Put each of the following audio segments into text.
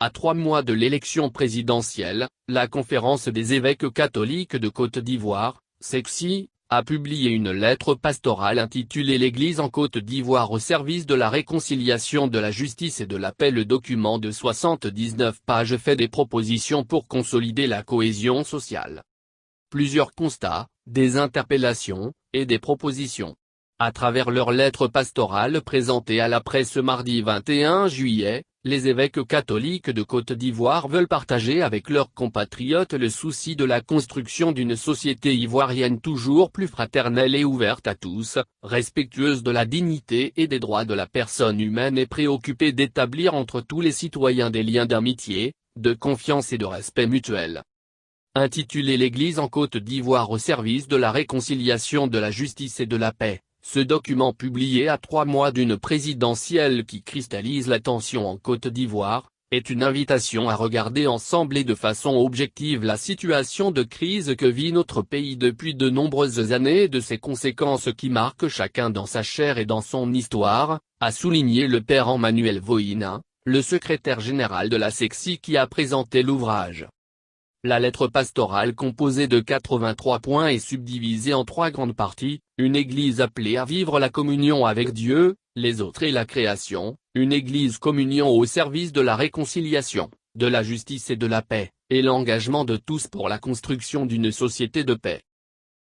À 3 mois de l'élection présidentielle, la Conférence des évêques catholiques de Côte d'Ivoire, CECSI, a publié une lettre pastorale intitulée L'Église en Côte d'Ivoire au service de la réconciliation, de la justice et de la paix. Le document de 79 pages fait des propositions pour consolider la cohésion sociale. Plusieurs constats, des interpellations, et des propositions. À travers leur lettre pastorale présentée à la presse mardi 21 juillet, les évêques catholiques de Côte d'Ivoire veulent partager avec leurs compatriotes le souci de la construction d'une société ivoirienne toujours plus fraternelle et ouverte à tous, respectueuse de la dignité et des droits de la personne humaine et préoccupée d'établir entre tous les citoyens des liens d'amitié, de confiance et de respect mutuel. Intitulé L'Église en Côte d'Ivoire au service de la réconciliation, de la justice et de la paix, ce document publié à 3 mois d'une présidentielle qui cristallise la tension en Côte d'Ivoire, est une invitation à regarder ensemble et de façon objective la situation de crise que vit notre pays depuis de nombreuses années et de ses conséquences qui marquent chacun dans sa chair et dans son histoire, a souligné le père Emmanuel Voïna, le secrétaire général de la CECSI qui a présenté l'ouvrage. La lettre pastorale composée de 83 points est subdivisée en 3 grandes parties: une église appelée à vivre la communion avec Dieu, les autres et la création, une église communion au service de la réconciliation, de la justice et de la paix, et l'engagement de tous pour la construction d'une société de paix.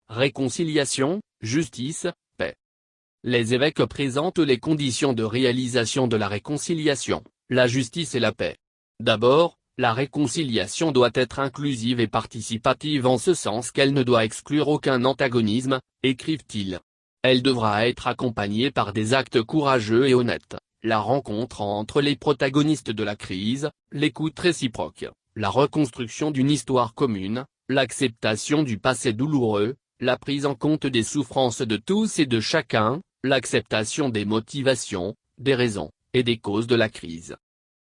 Réconciliation, justice, paix. Les évêques présentent les conditions de réalisation de la réconciliation, la justice et la paix. D'abord, la réconciliation doit être inclusive et participative en ce sens qu'elle ne doit exclure aucun antagonisme, écrivent-ils. Elle devra être accompagnée par des actes courageux et honnêtes, la rencontre entre les protagonistes de la crise, l'écoute réciproque, la reconstruction d'une histoire commune, l'acceptation du passé douloureux, la prise en compte des souffrances de tous et de chacun, l'acceptation des motivations, des raisons, et des causes de la crise.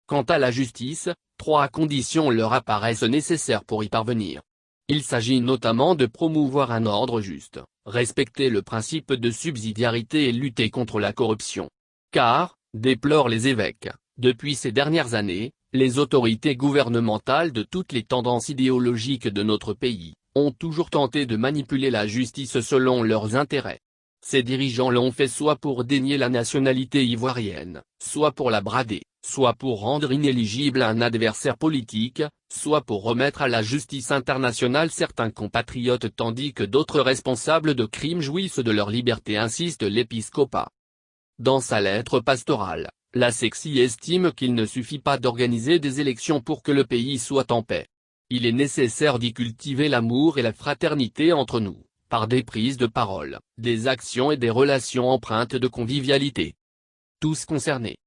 Quant à la justice, 3 conditions leur apparaissent nécessaires pour y parvenir. Il s'agit notamment de promouvoir un ordre juste, respecter le principe de subsidiarité et lutter contre la corruption. Car, déplorent les évêques, depuis ces dernières années, les autorités gouvernementales de toutes les tendances idéologiques de notre pays, ont toujours tenté de manipuler la justice selon leurs intérêts. Ces dirigeants l'ont fait soit pour dénier la nationalité ivoirienne, soit pour la brader, soit pour rendre inéligible un adversaire politique, soit pour remettre à la justice internationale certains compatriotes tandis que d'autres responsables de crimes jouissent de leur liberté, insiste l'épiscopat. Dans sa lettre pastorale, la CECSI estime qu'il ne suffit pas d'organiser des élections pour que le pays soit en paix. Il est nécessaire d'y cultiver l'amour et la fraternité entre nous, par des prises de parole, des actions et des relations empreintes de convivialité. Tous concernés.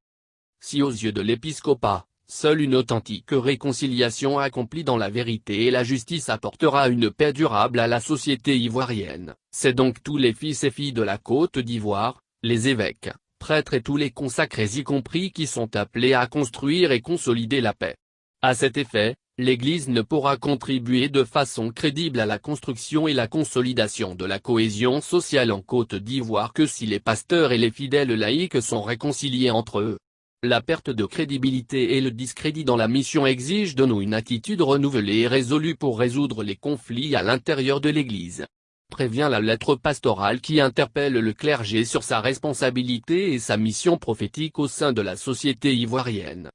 Si aux yeux de l'épiscopat, seule une authentique réconciliation accomplie dans la vérité et la justice apportera une paix durable à la société ivoirienne, c'est donc tous les fils et filles de la Côte d'Ivoire, les évêques, prêtres et tous les consacrés y compris qui sont appelés à construire et consolider la paix. À cet effet, l'Église ne pourra contribuer de façon crédible à la construction et la consolidation de la cohésion sociale en Côte d'Ivoire que si les pasteurs et les fidèles laïcs sont réconciliés entre eux. La perte de crédibilité et le discrédit dans la mission exigent de nous une attitude renouvelée et résolue pour résoudre les conflits à l'intérieur de l'Église. Prévient la lettre pastorale qui interpelle le clergé sur sa responsabilité et sa mission prophétique au sein de la société ivoirienne.